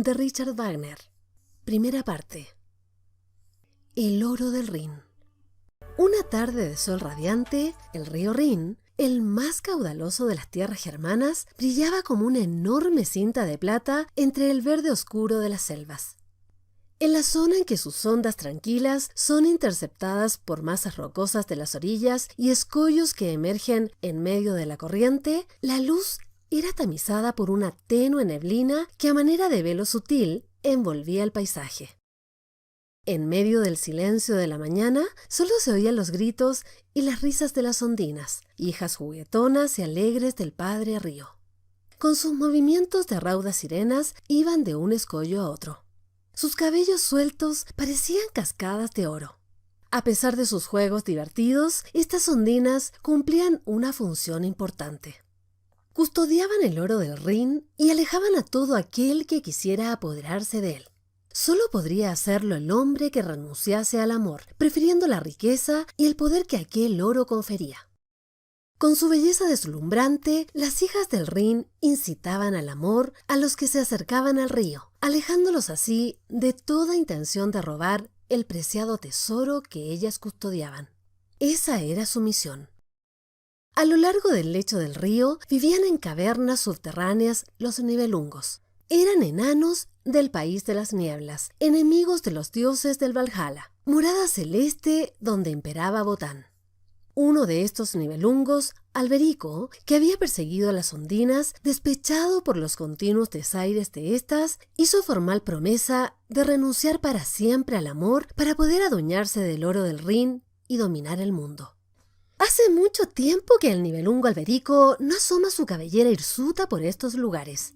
de Richard Wagner. Primera parte. El oro del Rin. Una tarde de sol radiante, el río Rin, el más caudaloso de las tierras germanas, brillaba como una enorme cinta de plata entre el verde oscuro de las selvas. En la zona en que sus ondas tranquilas son interceptadas por masas rocosas de las orillas y escollos que emergen en medio de la corriente, la luz era tamizada por una tenue neblina que a manera de velo sutil envolvía el paisaje. En medio del silencio de la mañana solo se oían los gritos y las risas de las ondinas, hijas juguetonas y alegres del padre río. Con sus movimientos de raudas sirenas iban de un escollo a otro. Sus cabellos sueltos parecían cascadas de oro. A pesar de sus juegos divertidos, estas ondinas cumplían una función importante. Custodiaban el oro del Rin y alejaban a todo aquel que quisiera apoderarse de él. Solo podría hacerlo el hombre que renunciase al amor, prefiriendo la riqueza y el poder que aquel oro confería. Con su belleza deslumbrante, las hijas del Rin incitaban al amor a los que se acercaban al río, alejándolos así de toda intención de robar el preciado tesoro que ellas custodiaban. Esa era su misión. A lo largo del lecho del río vivían en cavernas subterráneas los Nibelungos. Eran enanos del país de las nieblas, enemigos de los dioses del Valhalla, morada celeste donde imperaba Botán. Uno de estos Nibelungos, Alberico, que había perseguido a las ondinas, despechado por los continuos desaires de éstas, hizo formal promesa de renunciar para siempre al amor para poder adueñarse del oro del Rin y dominar el mundo. Hace mucho tiempo que el Nibelungo Alberico no asoma su cabellera hirsuta por estos lugares.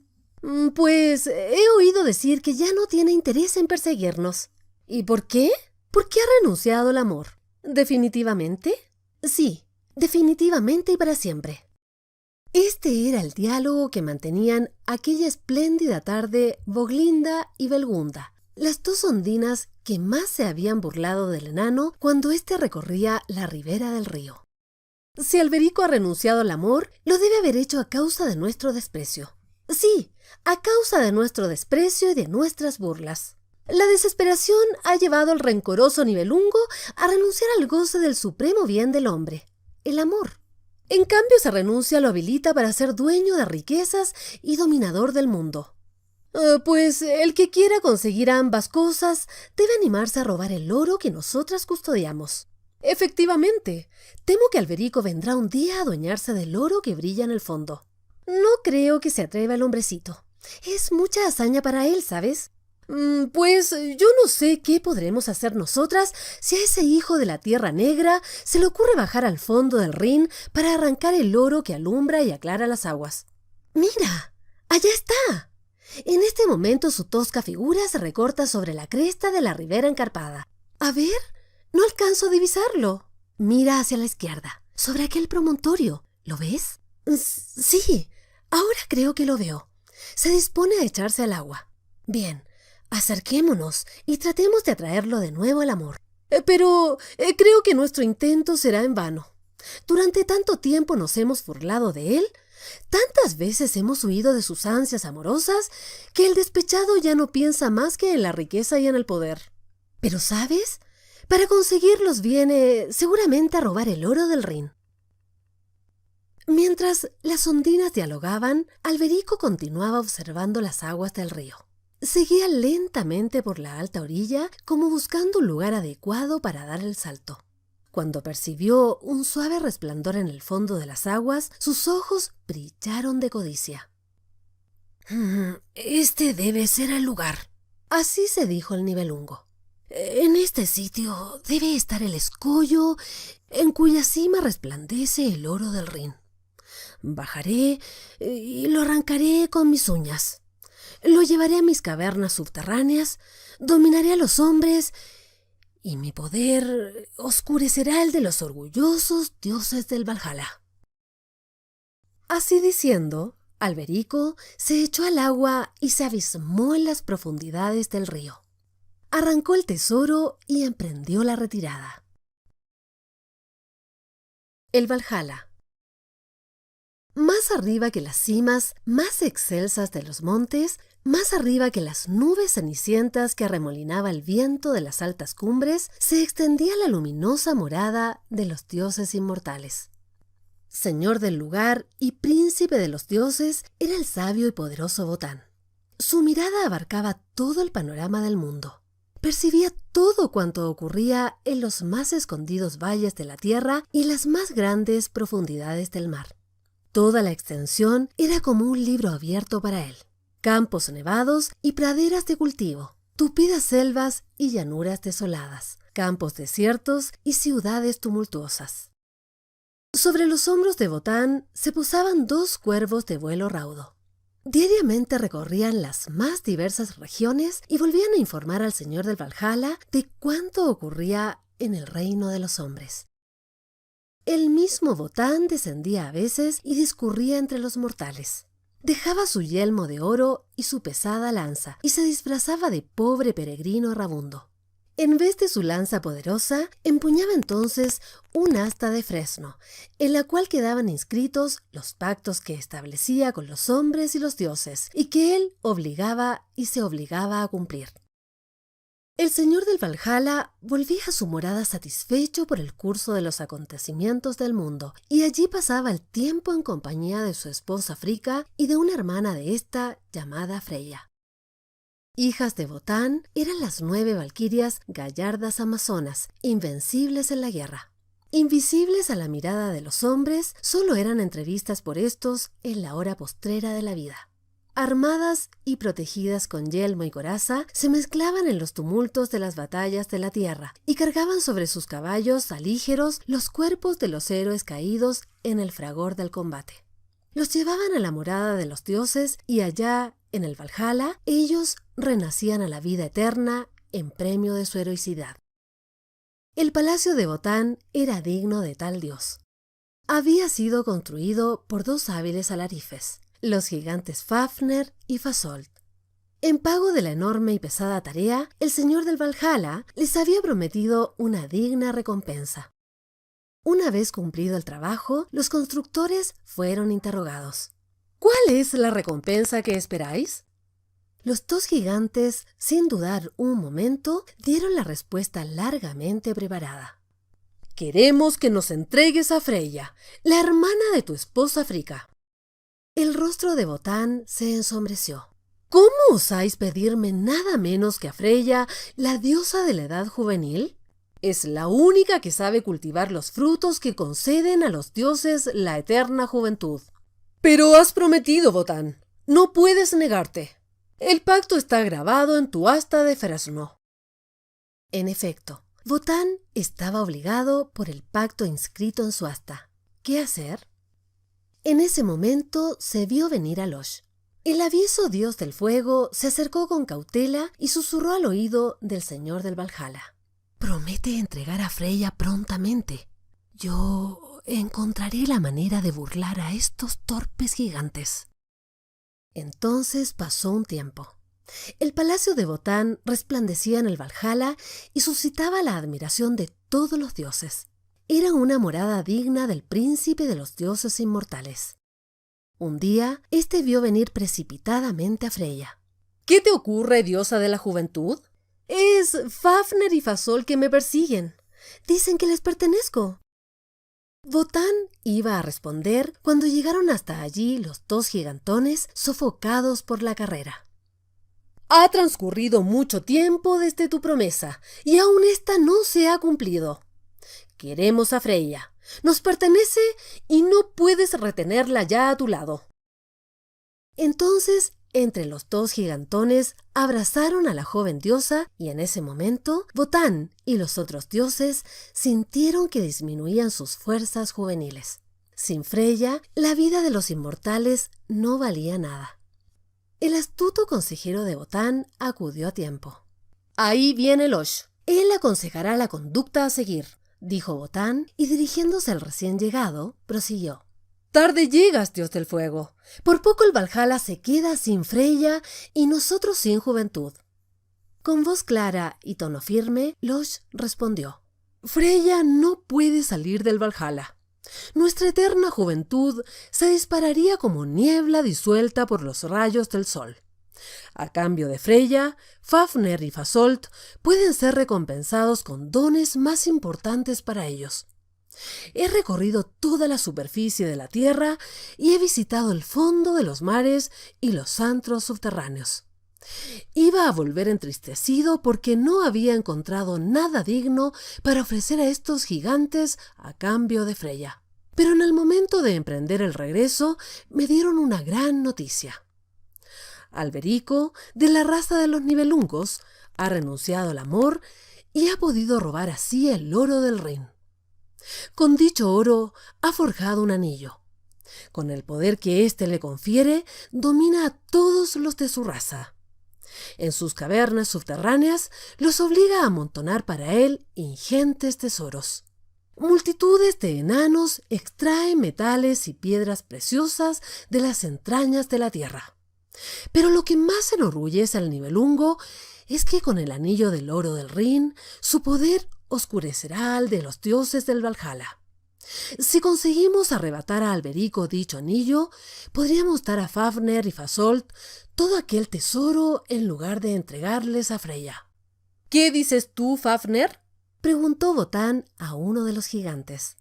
Pues he oído decir que ya no tiene interés en perseguirnos. ¿Y por qué? Porque ha renunciado al amor. ¿Definitivamente? Sí, definitivamente y para siempre. Este era el diálogo que mantenían aquella espléndida tarde Boglinda y Belgunda, las dos ondinas que más se habían burlado del enano cuando éste recorría la ribera del río. Si Alberico ha renunciado al amor, lo debe haber hecho a causa de nuestro desprecio. Sí, a causa de nuestro desprecio y de nuestras burlas. La desesperación ha llevado al rencoroso Nibelungo a renunciar al goce del supremo bien del hombre, el amor. En cambio, esa renuncia lo habilita para ser dueño de riquezas y dominador del mundo. Pues el que quiera conseguir ambas cosas debe animarse a robar el oro que nosotras custodiamos. Efectivamente, temo que Alberico vendrá un día a adueñarse del oro que brilla en el fondo. No creo que se atreva el hombrecito. Es mucha hazaña para él, ¿sabes? Pues yo no sé qué podremos hacer nosotras si a ese hijo de la Tierra Negra se le ocurre bajar al fondo del Rin para arrancar el oro que alumbra y aclara las aguas. ¡Mira! ¡Allá está! En este momento su tosca figura se recorta sobre la cresta de la ribera encarpada. A ver, no alcanzo a divisarlo. Mira hacia la izquierda, sobre aquel promontorio. ¿Lo ves? Sí, ahora creo que lo veo. Se dispone a echarse al agua. Bien, acerquémonos y tratemos de atraerlo de nuevo al amor. Pero creo que nuestro intento será en vano. Durante tanto tiempo nos hemos burlado de él, tantas veces hemos huido de sus ansias amorosas, que el despechado ya no piensa más que en la riqueza y en el poder. Pero, ¿sabes? Para conseguirlos viene seguramente a robar el oro del Rin. Mientras las ondinas dialogaban, Alberico continuaba observando las aguas del río. Seguía lentamente por la alta orilla, como buscando un lugar adecuado para dar el salto. Cuando percibió un suave resplandor en el fondo de las aguas, sus ojos brillaron de codicia. Este debe ser el lugar. Así se dijo el Nibelungo. En este sitio debe estar el escollo en cuya cima resplandece el oro del Rin. Bajaré y lo arrancaré con mis uñas. Lo llevaré a mis cavernas subterráneas, dominaré a los hombres y mi poder oscurecerá el de los orgullosos dioses del Valhalla. Así diciendo, Alberico se echó al agua y se abismó en las profundidades del río. Arrancó el tesoro y emprendió la retirada. El Valhalla. más arriba que las cimas más excelsas de los montes, más arriba que las nubes cenicientas que arremolinaba el viento de las altas cumbres, se extendía la luminosa morada de los dioses inmortales. Señor del lugar y príncipe de los dioses era el sabio y poderoso Botán. Su mirada abarcaba todo el panorama del mundo. Percibía todo cuanto ocurría en los más escondidos valles de la tierra y las más grandes profundidades del mar. Toda la extensión era como un libro abierto para él. Campos nevados y praderas de cultivo, tupidas selvas y llanuras desoladas, campos desiertos y ciudades tumultuosas. Sobre los hombros de Botán se posaban 2 cuervos de vuelo raudo. Diariamente recorrían las más diversas regiones y volvían a informar al señor del Valhalla de cuánto ocurría en el reino de los hombres. El mismo Botán descendía a veces y discurría entre los mortales. Dejaba su yelmo de oro y su pesada lanza y se disfrazaba de pobre peregrino errabundo. En vez de su lanza poderosa, empuñaba entonces un asta de fresno, en la cual quedaban inscritos los pactos que establecía con los hombres y los dioses, y que él obligaba y se obligaba a cumplir. El señor del Valhalla volvía a su morada satisfecho por el curso de los acontecimientos del mundo, y allí pasaba el tiempo en compañía de su esposa Frigga y de una hermana de ésta llamada Freyja. Hijas de Botán eran las 9 valquirias gallardas amazonas, invencibles en la guerra. Invisibles a la mirada de los hombres, solo eran entrevistas por estos en la hora postrera de la vida. Armadas y protegidas con yelmo y coraza, se mezclaban en los tumultos de las batallas de la tierra y cargaban sobre sus caballos alígeros los cuerpos de los héroes caídos en el fragor del combate. Los llevaban a la morada de los dioses y allá, en el Valhalla, ellos renacían a la vida eterna en premio de su heroicidad. El palacio de Botán era digno de tal dios. Había sido construido por 2 hábiles alarifes, los gigantes Fafner y Fasolt. En pago de la enorme y pesada tarea, el señor del Valhalla les había prometido una digna recompensa. Una vez cumplido el trabajo, los constructores fueron interrogados. ¿Cuál es la recompensa que esperáis? Los 2 gigantes, sin dudar un momento, dieron la respuesta largamente preparada. Queremos que nos entregues a Freyja, la hermana de tu esposa Frigga. El rostro de Botán se ensombreció. ¿Cómo osáis pedirme nada menos que a Freyja, la diosa de la edad juvenil? Es la única que sabe cultivar los frutos que conceden a los dioses la eterna juventud. Pero has prometido, Botán. No puedes negarte. El pacto está grabado en tu asta de fresno. En efecto, Botán estaba obligado por el pacto inscrito en su asta. ¿Qué hacer? En ese momento se vio venir a Losh. El avieso dios del fuego se acercó con cautela y susurró al oído del señor del Valhalla. Promete entregar a Freyja prontamente. Yo encontraré la manera de burlar a estos torpes gigantes. Entonces pasó un tiempo. El palacio de Botán resplandecía en el Valhalla y suscitaba la admiración de todos los dioses. Era una morada digna del príncipe de los dioses inmortales. Un día, éste vio venir precipitadamente a Freyja. ¿Qué te ocurre, diosa de la juventud? Es Fafner y Fasol que me persiguen. Dicen que les pertenezco. Botán iba a responder cuando llegaron hasta allí los 2 gigantones sofocados por la carrera. Ha transcurrido mucho tiempo desde tu promesa y aún esta no se ha cumplido. Queremos a Freyja. Nos pertenece y no puedes retenerla ya a tu lado. Entonces, entre los 2 gigantones abrazaron a la joven diosa y en ese momento Botán y los otros dioses sintieron que disminuían sus fuerzas juveniles. Sin Freyja, la vida de los inmortales no valía nada. El astuto consejero de Botán acudió a tiempo. Ahí viene Losh. Él aconsejará la conducta a seguir, dijo Botán, y dirigiéndose al recién llegado, prosiguió. Tarde llegas, dios del fuego. Por poco el Valhalla se queda sin Freyja y nosotros sin juventud. Con voz clara y tono firme, Losh respondió. Freyja no puede salir del Valhalla. Nuestra eterna juventud se dispararía como niebla disuelta por los rayos del sol. A cambio de Freya, Fafner y Fasolt pueden ser recompensados con dones más importantes para ellos. He recorrido toda la superficie de la tierra y he visitado el fondo de los mares y los antros subterráneos. Iba a volver entristecido porque no había encontrado nada digno para ofrecer a estos gigantes a cambio de Freya. Pero en el momento de emprender el regreso me dieron una gran noticia. Alberico, de la raza de los Nibelungos, ha renunciado al amor y ha podido robar así el oro del Rin. Con dicho oro ha forjado un anillo. Con el poder que éste le confiere, domina a todos los de su raza. En sus cavernas subterráneas los obliga a amontonar para él ingentes tesoros. Multitudes de enanos extraen metales y piedras preciosas de las entrañas de la tierra. Pero lo que más enorgullece al Nibelungo es que con el anillo del oro del Rin, su poder oscurecerá al de los dioses del Valhalla. Si conseguimos arrebatar a Alberico dicho anillo, podríamos dar a Fafner y Fasolt todo aquel tesoro en lugar de entregarles a Freya. ¿Qué dices tú, Fafner?, preguntó Botán a uno de los gigantes.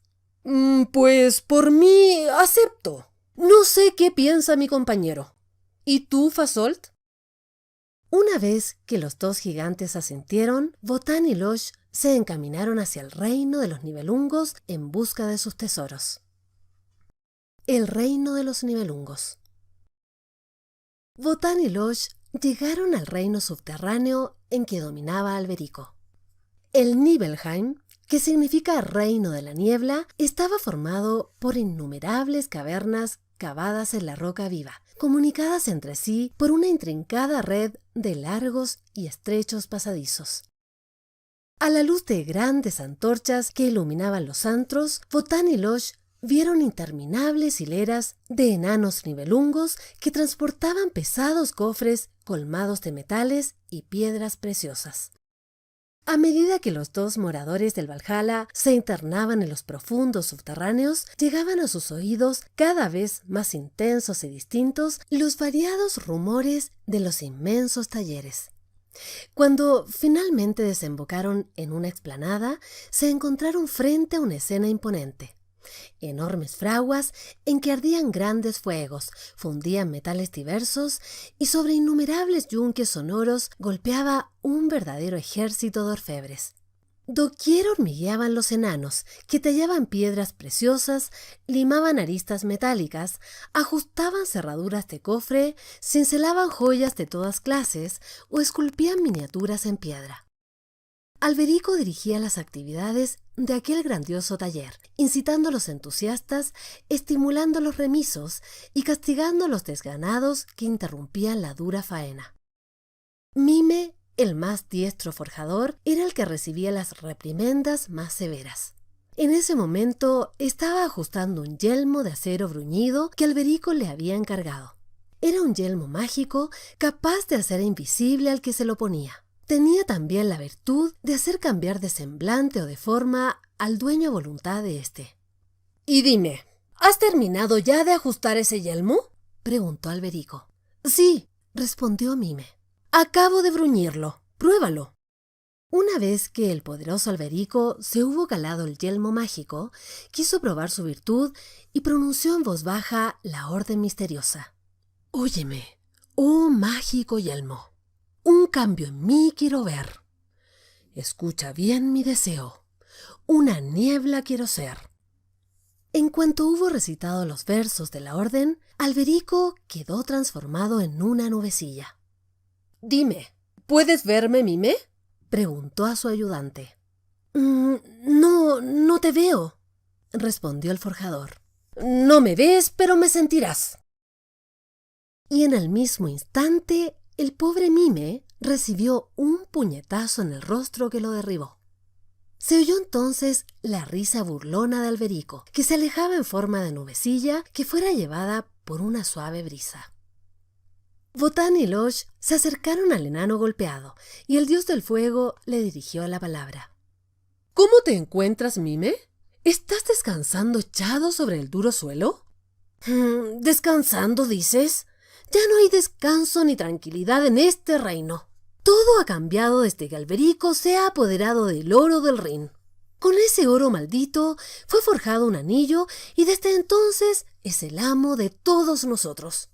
Pues por mí acepto. No sé qué piensa mi compañero. ¿Y tú, Fasolt? Una vez que los dos gigantes asintieron, Botán y Losh se encaminaron hacia el reino de los Nibelungos en busca de sus tesoros. El reino de los Nibelungos. Botán y Losh llegaron al reino subterráneo en que dominaba Alberico. El Nibelheim, que significa reino de la niebla, estaba formado por innumerables cavernas cavadas en la roca viva, comunicadas entre sí por una intrincada red de largos y estrechos pasadizos. A la luz de grandes antorchas que iluminaban los antros, Botán y Losh vieron interminables hileras de enanos nibelungos que transportaban pesados cofres colmados de metales y piedras preciosas. A medida que los dos moradores del Valhalla se internaban en los profundos subterráneos, llegaban a sus oídos cada vez más intensos y distintos los variados rumores de los inmensos talleres. Cuando finalmente desembocaron en una explanada, se encontraron frente a una escena imponente. Enormes fraguas en que ardían grandes fuegos, fundían metales diversos y sobre innumerables yunques sonoros golpeaba un verdadero ejército de orfebres. Doquier hormigueaban los enanos, que tallaban piedras preciosas, limaban aristas metálicas, ajustaban cerraduras de cofre, cincelaban joyas de todas clases o esculpían miniaturas en piedra. Alberico dirigía las actividades de aquel grandioso taller, incitando a los entusiastas, estimulando a los remisos y castigando a los desganados que interrumpían la dura faena. Mime, el más diestro forjador, era el que recibía las reprimendas más severas. En ese momento estaba ajustando un yelmo de acero bruñido que Alberico le había encargado. Era un yelmo mágico capaz de hacer invisible al que se lo ponía. Tenía también la virtud de hacer cambiar de semblante o de forma al dueño a voluntad de éste. Y dime, ¿has terminado ya de ajustar ese yelmo?, preguntó Alberico. Sí, respondió Mime. Acabo de bruñirlo. Pruébalo. Una vez que el poderoso Alberico se hubo calado el yelmo mágico, quiso probar su virtud y pronunció en voz baja la orden misteriosa. Óyeme, oh mágico yelmo. Un cambio en mí quiero ver. Escucha bien mi deseo. Una niebla quiero ser. En cuanto hubo recitado los versos de la orden, Alberico quedó transformado en una nubecilla. Dime, ¿puedes verme, Mime?, preguntó a su ayudante. No te veo, respondió el forjador. No me ves, pero me sentirás. Y en el mismo instante, el pobre Mime recibió un puñetazo en el rostro que lo derribó. Se oyó entonces la risa burlona de Alberico, que se alejaba en forma de nubecilla que fuera llevada por una suave brisa. Botán y Losh se acercaron al enano golpeado, y el dios del fuego le dirigió la palabra. ¿Cómo te encuentras, Mime? ¿Estás descansando echado sobre el duro suelo? ¿Descansando, dices? Ya no hay descanso ni tranquilidad en este reino. Todo ha cambiado desde que Alberico se ha apoderado del oro del Rin. Con ese oro maldito fue forjado un anillo y desde entonces es el amo de todos nosotros.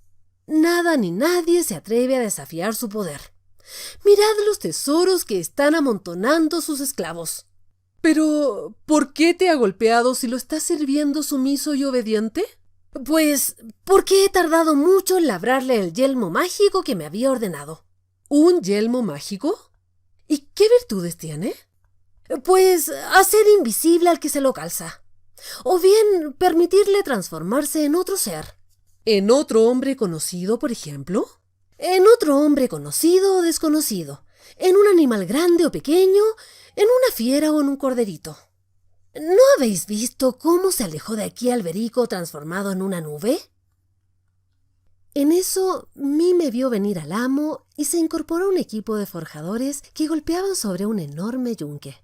Nada ni nadie se atreve a desafiar su poder. Mirad los tesoros que están amontonando sus esclavos. Pero, ¿por qué te ha golpeado si lo estás sirviendo sumiso y obediente? Pues, porque he tardado mucho en labrarle el yelmo mágico que me había ordenado. ¿Un yelmo mágico? ¿Y qué virtudes tiene? Pues hacer invisible al que se lo calza, o bien permitirle transformarse en otro ser. ¿En otro hombre conocido, por ejemplo? En otro hombre conocido o desconocido, en un animal grande o pequeño, en una fiera o en un corderito. ¿No habéis visto cómo se alejó de aquí Alberico transformado en una nube? En eso, Mime vio venir al amo y se incorporó un equipo de forjadores que golpeaban sobre un enorme yunque.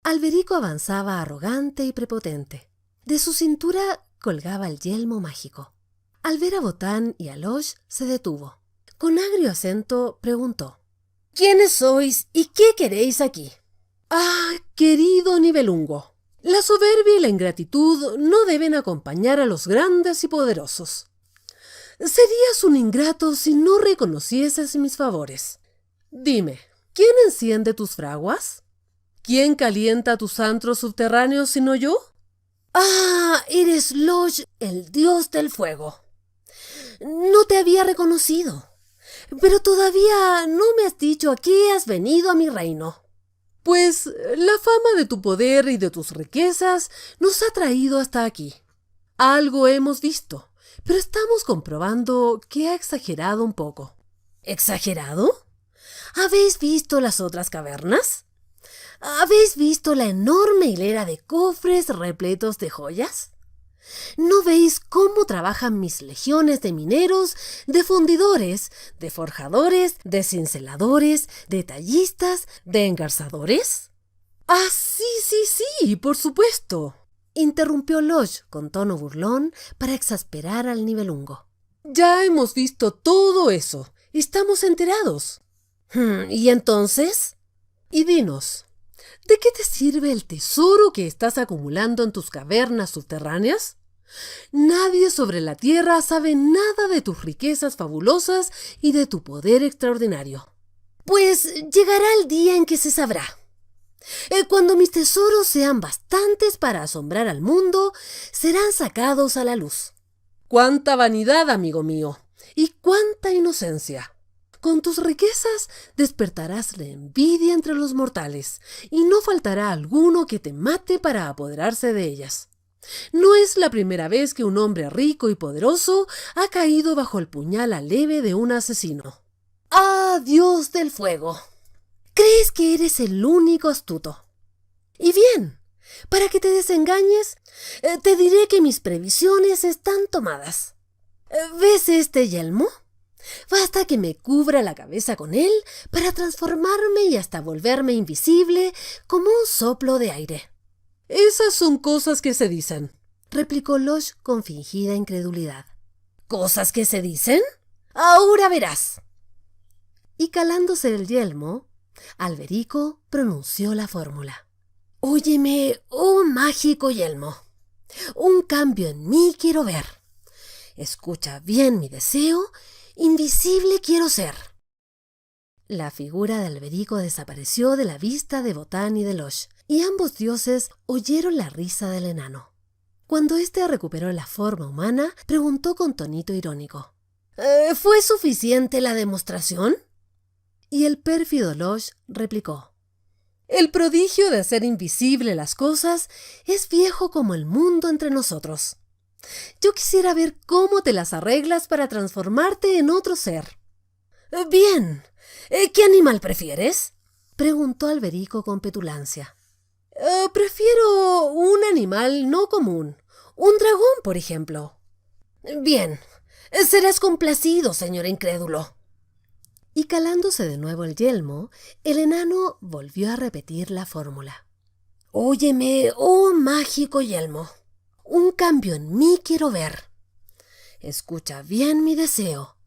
Alberico avanzaba arrogante y prepotente. De su cintura colgaba el yelmo mágico. Al ver a Botán y a Losh, se detuvo. Con agrio acento preguntó: ¿Quiénes sois y qué queréis aquí? Ah, querido Nibelungo, la soberbia y la ingratitud no deben acompañar a los grandes y poderosos. Serías un ingrato si no reconocieses mis favores. Dime, ¿quién enciende tus fraguas? ¿Quién calienta tus antros subterráneos sino yo? Ah, eres Losh, el dios del fuego. No te había reconocido, pero todavía no me has dicho a qué has venido a mi reino. Pues la fama de tu poder y de tus riquezas nos ha traído hasta aquí. Algo hemos visto, pero estamos comprobando que ha exagerado un poco. ¿Exagerado? ¿Habéis visto las otras cavernas? ¿Habéis visto la enorme hilera de cofres repletos de joyas? ¿No veis cómo trabajan mis legiones de mineros, de fundidores, de forjadores, de cinceladores, de tallistas, de engarzadores? ¡Ah, sí, por supuesto!, interrumpió Losh con tono burlón para exasperar al Nibelungo. Ya hemos visto todo eso. Estamos enterados. ¿Y entonces? Y dinos, ¿de qué te sirve el tesoro que estás acumulando en tus cavernas subterráneas? Nadie sobre la tierra sabe nada de tus riquezas fabulosas y de tu poder extraordinario. Pues llegará el día en que se sabrá. Cuando mis tesoros sean bastantes para asombrar al mundo, serán sacados a la luz. ¡Cuánta vanidad, amigo mío! ¡Y cuánta inocencia! Con tus riquezas despertarás la envidia entre los mortales, y no faltará alguno que te mate para apoderarse de ellas. No es la primera vez que un hombre rico y poderoso ha caído bajo el puñal aleve de un asesino. ¡Ah, Dios del fuego! ¿Crees que eres el único astuto? Y bien, para que te desengañes, te diré que mis previsiones están tomadas. ¿Ves este yelmo? Basta que me cubra la cabeza con él para transformarme y hasta volverme invisible como un soplo de aire. Esas son cosas que se dicen, replicó Losh con fingida incredulidad. ¿Cosas que se dicen? Ahora verás. Y calándose el yelmo, Alberico pronunció la fórmula. Óyeme, oh mágico yelmo. Un cambio en mí quiero ver. Escucha bien mi deseo. Invisible quiero ser. La figura de Alberico desapareció de la vista de Botán y de Losh, y ambos dioses oyeron la risa del enano. Cuando éste recuperó la forma humana, preguntó con tonito irónico: ¿Fue suficiente la demostración? Y el pérfido Losh replicó: El prodigio de hacer invisible las cosas es viejo como el mundo entre nosotros. Yo quisiera ver cómo te las arreglas para transformarte en otro ser. Bien, ¿qué animal prefieres? Preguntó Alberico con petulancia. Prefiero un animal no común, un dragón, por ejemplo. Bien, serás complacido, señor incrédulo. Y calándose de nuevo el yelmo, el enano volvió a repetir la fórmula. Óyeme, oh mágico yelmo, un cambio en mí quiero ver. Escucha bien mi deseo,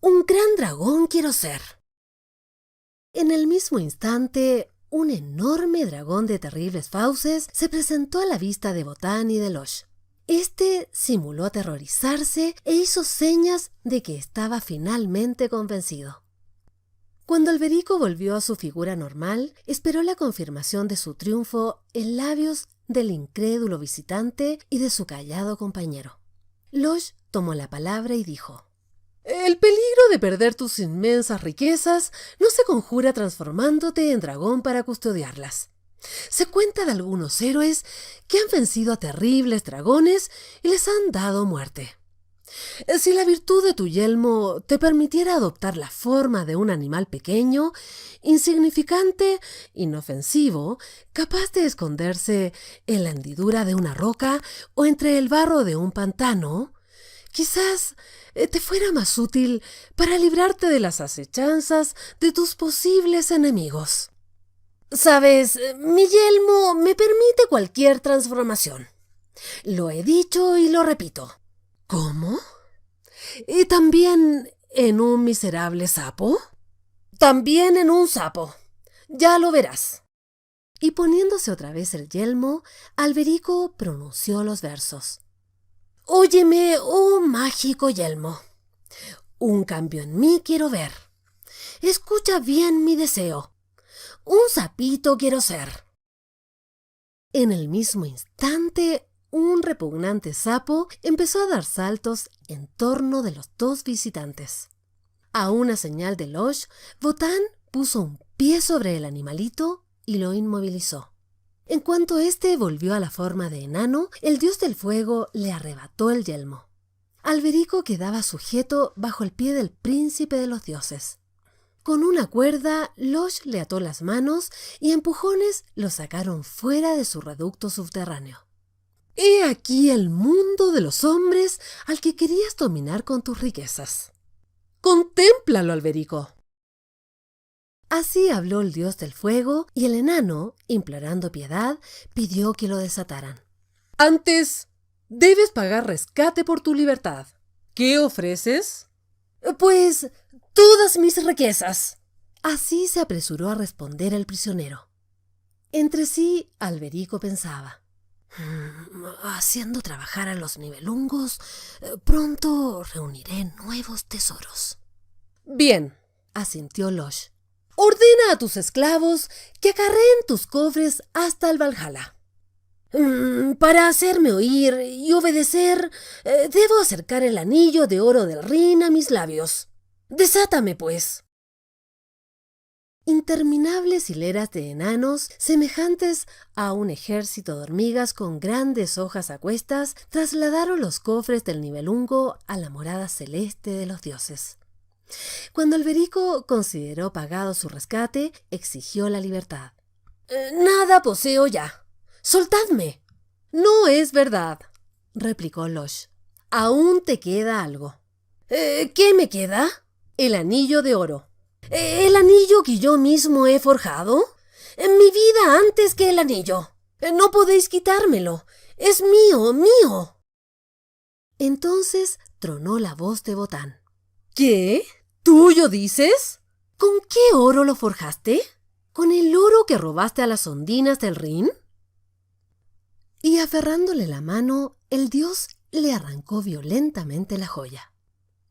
un gran dragón quiero ser. En el mismo instante, un enorme dragón de terribles fauces se presentó a la vista de Botán y de Losh. Este simuló aterrorizarse e hizo señas de que estaba finalmente convencido. Cuando Alberico volvió a su figura normal, esperó la confirmación de su triunfo en labios del incrédulo visitante y de su callado compañero. Losh tomó la palabra y dijo: «El peligro de perder tus inmensas riquezas no se conjura transformándote en dragón para custodiarlas. Se cuenta de algunos héroes que han vencido a terribles dragones y les han dado muerte. Si la virtud de tu yelmo te permitiera adoptar la forma de un animal pequeño, insignificante, inofensivo, capaz de esconderse en la hendidura de una roca o entre el barro de un pantano, quizás te fuera más útil para librarte de las acechanzas de tus posibles enemigos. Sabes, mi yelmo me permite cualquier transformación. Lo he dicho y lo repito». «¿Cómo? ¿Y también en un miserable sapo?» «También en un sapo. Ya lo verás». Y poniéndose otra vez el yelmo, Alberico pronunció los versos: «Óyeme, oh mágico yelmo, un cambio en mí quiero ver. Escucha bien mi deseo, un sapito quiero ser». En el mismo instante, un repugnante sapo empezó a dar saltos en torno de los dos visitantes. A una señal de Losh, Botán puso un pie sobre el animalito y lo inmovilizó. En cuanto éste volvió a la forma de enano, el dios del fuego le arrebató el yelmo. Alberico quedaba sujeto bajo el pie del príncipe de los dioses. Con una cuerda, Losh le ató las manos y a empujones lo sacaron fuera de su reducto subterráneo. «He aquí el mundo de los hombres al que querías dominar con tus riquezas. Contémplalo, Alberico». Así habló el dios del fuego, y el enano, implorando piedad, pidió que lo desataran. «Antes, debes pagar rescate por tu libertad. ¿Qué ofreces?» «Pues todas mis riquezas». Así se apresuró a responder el prisionero. Entre sí, Alberico pensaba: «Haciendo trabajar a los nivelungos, pronto reuniré nuevos tesoros». «Bien», asintió Losh. «Ordena a tus esclavos que acarreen tus cofres hasta el Valhalla. Para hacerme oír y obedecer, debo acercar el anillo de oro del Rin a mis labios. Desátame, pues». Interminables hileras de enanos, semejantes a un ejército de hormigas con grandes hojas a cuestas, trasladaron los cofres del nivelungo a la morada celeste de los dioses. Cuando Alberico consideró pagado su rescate, exigió la libertad. «Nada poseo ya. ¡Soltadme!». «No es verdad», replicó Losh. «Aún te queda algo». «¿Qué me queda?». «El anillo de oro». «¿El anillo que yo mismo he forjado?». «Mi vida antes que el anillo. No podéis quitármelo. Es mío, mío». Entonces tronó la voz de Botán. «¿Qué? ¿Tuyo dices? ¿Con qué oro lo forjaste? ¿Con el oro que robaste a las ondinas del Rin?». Y aferrándole la mano, el dios le arrancó violentamente la joya.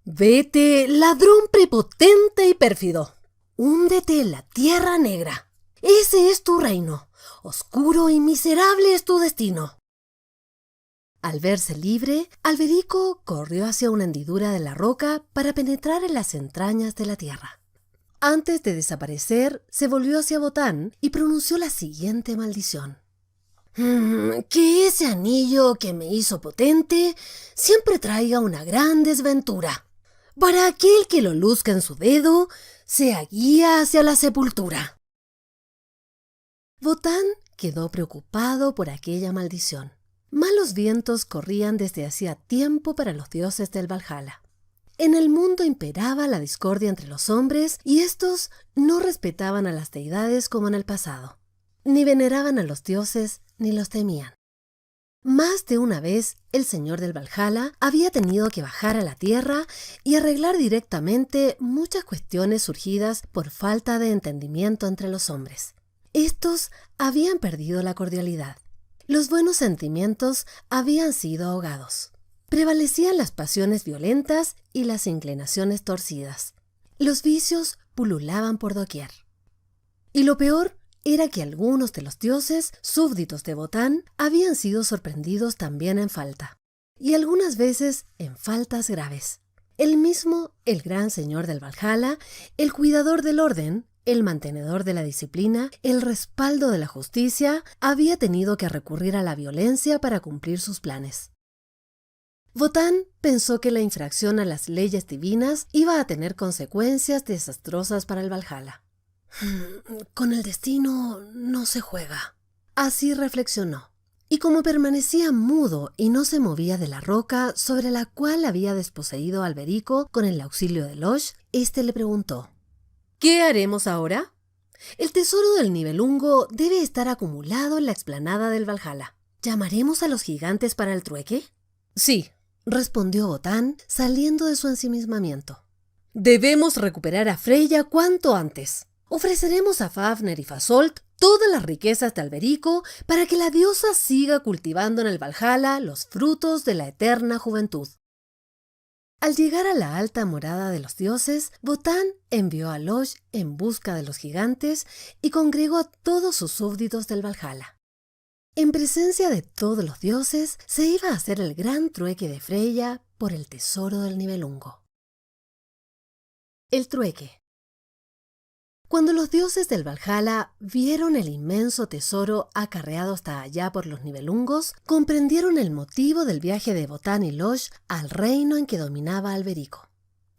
«Vete, ladrón prepotente y pérfido. Húndete en la tierra negra. Ese es tu reino. Oscuro y miserable es tu destino». Al verse libre, Alberico corrió hacia una hendidura de la roca para penetrar en las entrañas de la tierra. Antes de desaparecer, se volvió hacia Botán y pronunció la siguiente maldición: «Que ese anillo que me hizo potente siempre traiga una gran desventura. Para aquel que lo luzca en su dedo, sea guía hacia la sepultura». Botán quedó preocupado por aquella maldición. Malos vientos corrían desde hacía tiempo para los dioses del Valhalla. En el mundo imperaba la discordia entre los hombres y éstos no respetaban a las deidades como en el pasado. ni veneraban a los dioses ni los temían. Más de una vez, el señor del Valhalla había tenido que bajar a la tierra y arreglar directamente muchas cuestiones surgidas por falta de entendimiento entre los hombres. Estos habían perdido la cordialidad. Los buenos sentimientos habían sido ahogados. Prevalecían las pasiones violentas y las inclinaciones torcidas. Los vicios pululaban por doquier. Y lo peor era que algunos de los dioses súbditos de Botán habían sido sorprendidos también en falta, y algunas veces en faltas graves. El mismo, el gran señor del Valhalla, el cuidador del orden, el mantenedor de la disciplina, el respaldo de la justicia, había tenido que recurrir a la violencia para cumplir sus planes. Botán pensó que la infracción a las leyes divinas iba a tener consecuencias desastrosas para el Valhalla. Con el destino no se juega. Así reflexionó. Y como permanecía mudo y no se movía de la roca sobre la cual había desposeído a Alberico con el auxilio de Losh, éste le preguntó: ¿qué haremos ahora? El tesoro del Nibelungo debe estar acumulado en la explanada del Valhalla. ¿Llamaremos a los gigantes para el trueque? Sí, respondió Botán, saliendo de su ensimismamiento. Debemos recuperar a Freyja cuanto antes. Ofreceremos a Fafner y Fasolt todas las riquezas de Alberico para que la diosa siga cultivando en el Valhalla los frutos de la eterna juventud. Al llegar a la alta morada de los dioses, Botán envió a Losh en busca de los gigantes y congregó a todos sus súbditos del Valhalla. En presencia de todos los dioses, se iba a hacer el gran trueque de Freyja por el tesoro del Nibelungo. El trueque. Cuando los dioses del Valhalla vieron el inmenso tesoro acarreado hasta allá por los Nibelungos, comprendieron el motivo del viaje de Botán y Losh al reino en que dominaba Alberico.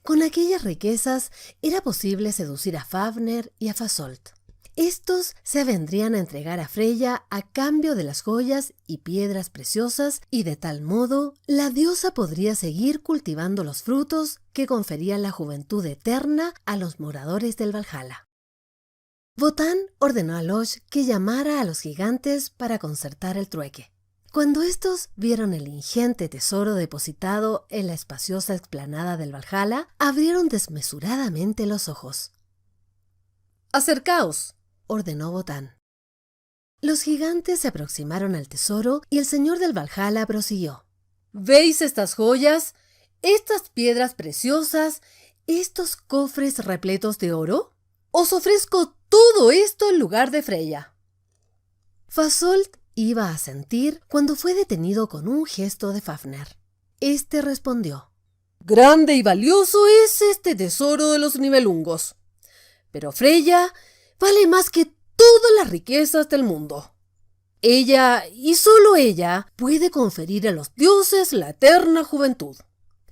Con aquellas riquezas era posible seducir a Fafner y a Fasolt. Estos se avendrían a entregar a Freyja a cambio de las joyas y piedras preciosas, y de tal modo la diosa podría seguir cultivando los frutos que conferían la juventud eterna a los moradores del Valhalla. Botán ordenó a Losh que llamara a los gigantes para concertar el trueque. Cuando estos vieron el ingente tesoro depositado en la espaciosa explanada del Valhalla, abrieron desmesuradamente los ojos. «Acercaos», ordenó Botán. Los gigantes se aproximaron al tesoro y el señor del Valhalla prosiguió. «¿Veis estas joyas? ¿Estas piedras preciosas? ¿Estos cofres repletos de oro? Os ofrezco todo esto en lugar de Freyja». Fasolt iba a asentir cuando fue detenido con un gesto de Fafner. Este respondió: «Grande y valioso es este tesoro de los Nibelungos, pero Freyja vale más que todas las riquezas del mundo. Ella, y solo ella, puede conferir a los dioses la eterna juventud.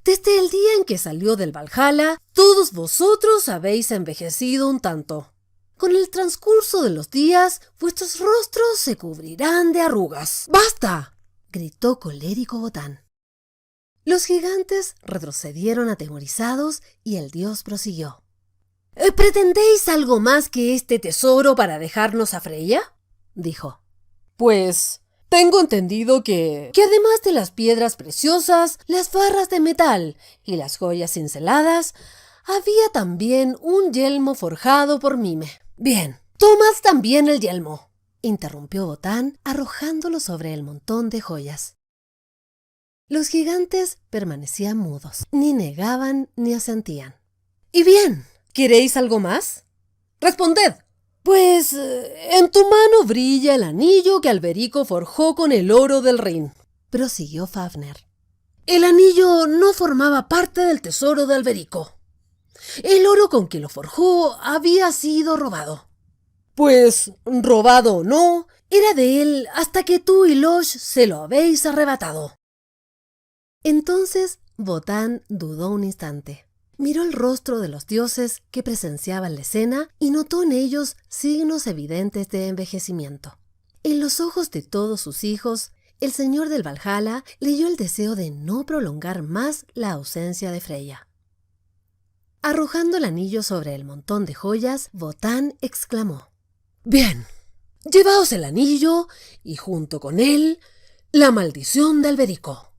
Desde el día en que salió del Valhalla, todos vosotros habéis envejecido un tanto. Con el transcurso de los días, vuestros rostros se cubrirán de arrugas». «¡Basta!», gritó colérico Botán. Los gigantes retrocedieron atemorizados y el dios prosiguió. «¿Pretendéis algo más que este tesoro para dejarnos a Freyja?», dijo. «Pues tengo entendido que además de las piedras preciosas, las barras de metal y las joyas cinceladas, había también un yelmo forjado por Mime». «Bien, tomad también el yelmo», interrumpió Botán, arrojándolo sobre el montón de joyas. Los gigantes permanecían mudos, ni negaban ni asentían. «¿Y bien? ¿Queréis algo más? Responded». «Pues en tu mano brilla el anillo que Alberico forjó con el oro del Rin», prosiguió Fafner. «El anillo no formaba parte del tesoro de Alberico. El oro con que lo forjó había sido robado». «Pues, robado o no, era de él hasta que tú y Losh se lo habéis arrebatado». Entonces Botán dudó un instante. Miró el rostro de los dioses que presenciaban la escena y notó en ellos signos evidentes de envejecimiento. En los ojos de todos sus hijos, el señor del Valhalla leyó el deseo de no prolongar más la ausencia de Freyja. Arrojando el anillo sobre el montón de joyas, Botán exclamó: «Bien, Llevaos el anillo y junto con él la maldición de Alberico.